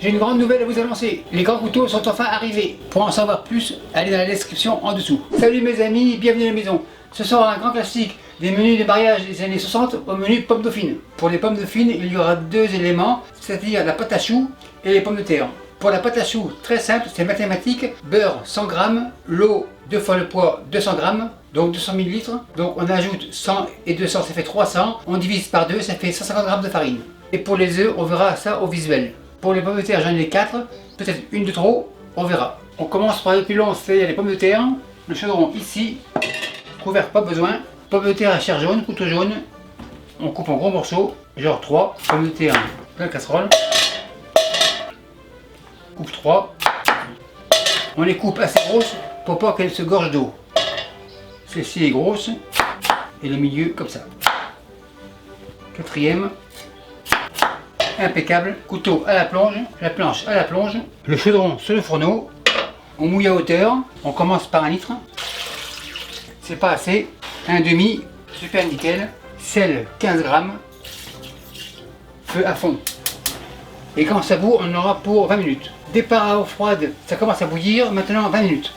J'ai une grande nouvelle à vous annoncer. Les grands couteaux sont enfin arrivés. Pour en savoir plus, allez dans la description en dessous. Salut mes amis, bienvenue à la maison. Ce sera un grand classique des menus de mariage des années 60 au menu pommes dauphines. Pour les pommes dauphines, il y aura deux éléments, c'est-à-dire la pâte à choux et les pommes de terre. Pour la pâte à choux, très simple, c'est mathématique. Beurre 100 g, l'eau 2 fois le poids 200 g, donc 200 ml. Donc on ajoute 100 et 200, ça fait 300. On divise par 2, ça fait 150 g de farine. Et pour les œufs, on verra ça au visuel. Pour les pommes de terre, j'en ai 4, peut-être une de trop, on verra. On commence par le plus long, c'est les pommes de terre. Le chaudron ici, couvert pas besoin. Pommes de terre à chair jaune, couteau jaune. On coupe en gros morceaux, genre 3. Pommes de terre dans la casserole. Coupe 3. On les coupe assez grosses pour pas qu'elles se gorgent d'eau. Celle-ci est grosse et le milieu comme ça. Quatrième. Impeccable, couteau à la plonge, la planche à la plonge, le chaudron sur le fourneau, on mouille à hauteur, on commence par 1 litre, c'est pas assez, un demi, super nickel, sel 15 g, feu à fond. Et quand ça bout, on aura pour 20 minutes. Départ à eau froide, ça commence à bouillir, maintenant 20 minutes.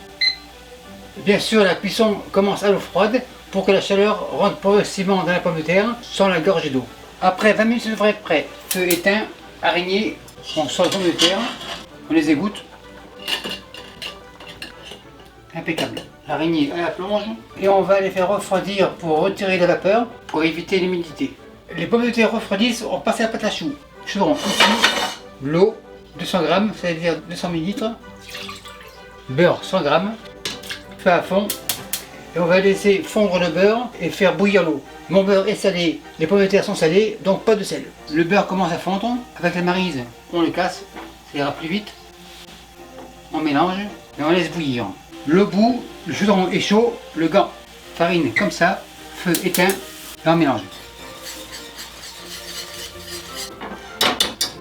Bien sûr, la cuisson commence à l'eau froide pour que la chaleur rentre progressivement dans la pomme de terre sans la gorger d'eau. Après 20 minutes, ça devrait être prêt. Feu éteint, araignée, on sort les pommes de terre, on les égoutte. Impeccable. Araignée à la plonge. Et on va les faire refroidir pour retirer la vapeur, pour éviter l'humidité. Les pommes de terre refroidissent, on passe à la pâte à choux. Chaudron ici, l'eau, 200 g, c'est-à-dire 200 ml. Beurre 100 g, feu à fond. Et on va laisser fondre le beurre et faire bouillir l'eau. Mon beurre est salé, les pommes de terre sont salées, donc pas de sel. Le beurre commence à fondre, avec la maryse, on le casse, ça ira plus vite. On mélange et on laisse bouillir. Le bout, le chaudron est chaud, le gant, farine comme ça, feu éteint, et on mélange.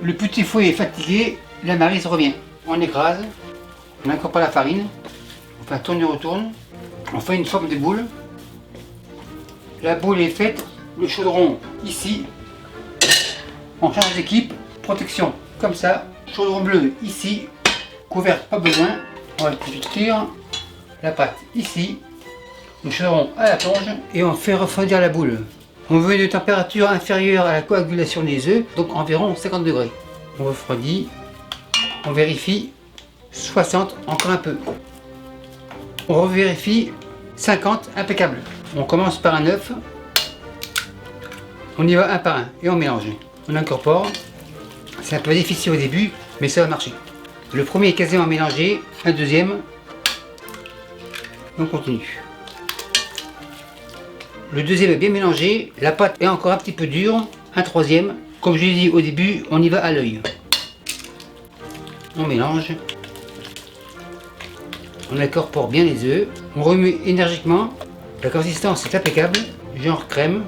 Le petit fouet est fatigué, la maryse revient. On écrase, on n'incorpore pas la farine, on fait un tourne-retourne, on fait une forme de boule. La boule est faite, le chaudron ici, on change d'équipe, protection comme ça, chaudron bleu ici, couvert pas besoin, on va cuire, la pâte ici, le chaudron à la plonge et on fait refroidir la boule. On veut une température inférieure à la coagulation des œufs, donc environ 50 degrés. On refroidit, on vérifie, 60, encore un peu. On revérifie, 50, impeccable. On commence par un œuf, on y va un par un et on mélange. On incorpore, c'est un peu difficile au début, mais ça va marcher. Le premier est quasiment mélangé, un deuxième, on continue. Le deuxième est bien mélangé, la pâte est encore un petit peu dure, un troisième. Comme je l'ai dit au début, on y va à l'œil. On mélange, on incorpore bien les œufs, on remue énergiquement. La consistance est impeccable, genre crème,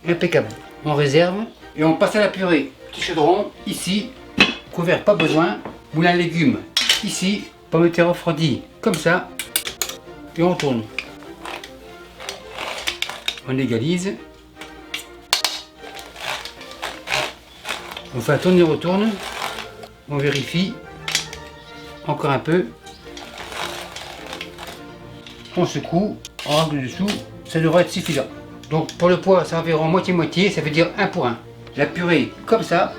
impeccable. On réserve et on passe à la purée. Petit chaudron ici, couvert pas besoin, moulin à légumes ici, pommes de terre refroidies comme ça, et on tourne. On égalise, on fait un tourne-retourne, on vérifie, encore un peu. On secoue, on règle dessous, ça devrait être suffisant. Donc pour le poids, c'est environ moitié-moitié, ça veut dire 1 pour 1. La purée comme ça,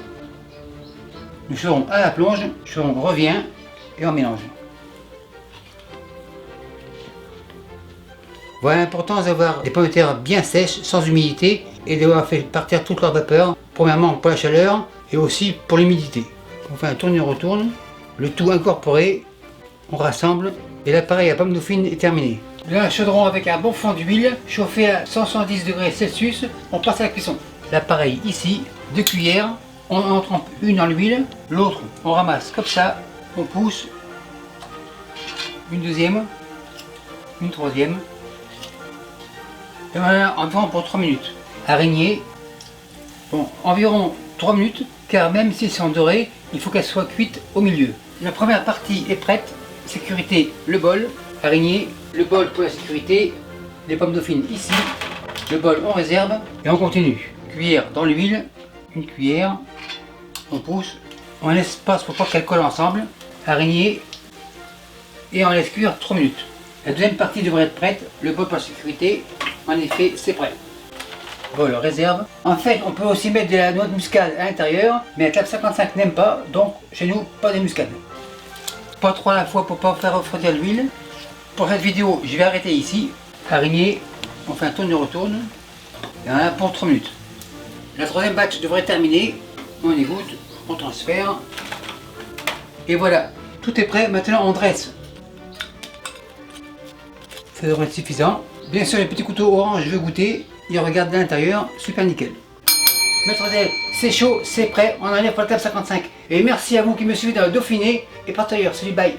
le chaudron à la plonge, le chaudron revient et on mélange. Voilà l'importance d'avoir des pommes de terre bien sèches, sans humidité, et d'avoir fait partir toute leur vapeur, premièrement pour la chaleur et aussi pour l'humidité. On fait un tourne-retourne, le tout incorporé, on rassemble et l'appareil à pommes dauphines est terminé. Là, un chaudron avec un bon fond d'huile, chauffé à 170 degrés Celsius, on passe à la cuisson. L'appareil ici, 2 cuillères, on en trempe une dans l'huile, l'autre on ramasse comme ça, on pousse, une deuxième, une troisième, et voilà, environ pour 3 minutes. Araignée, bon, environ 3 minutes, car même si c'est en doré, il faut qu'elle soit cuite au milieu. La première partie est prête, sécurité, le bol, araignée, le bol pour la sécurité, les pommes dauphines ici, le bol on réserve et on continue. Cuillère dans l'huile, une cuillère, on pousse, On laisse pas pour pas qu'elle colle ensemble. Araignée. Et on laisse cuire 3 minutes. La deuxième partie devrait être prête. Le bol par sécurité, en effet, c'est prêt. Bol réserve. En fait, on peut aussi mettre de la noix de muscade à l'intérieur, mais la table 55 n'aime pas, donc chez nous, pas de muscade. Pas trop à la fois pour pas faire refroidir l'huile. Pour cette vidéo, je vais arrêter ici. Araignée, on fait un tourne et retourne. Et on a pour 3 minutes. La troisième batch devrait terminer. On égoutte, on transfère. Et voilà, tout est prêt. Maintenant, on dresse. Ça devrait être suffisant. Bien sûr, les petits couteaux orange, je veux goûter. Il regarde de l'intérieur, super nickel. Maître Del, c'est chaud, c'est prêt, on enlève pour la table 55. Et merci à vous qui me suivez dans le Dauphiné et partout ailleurs. Salut, bye.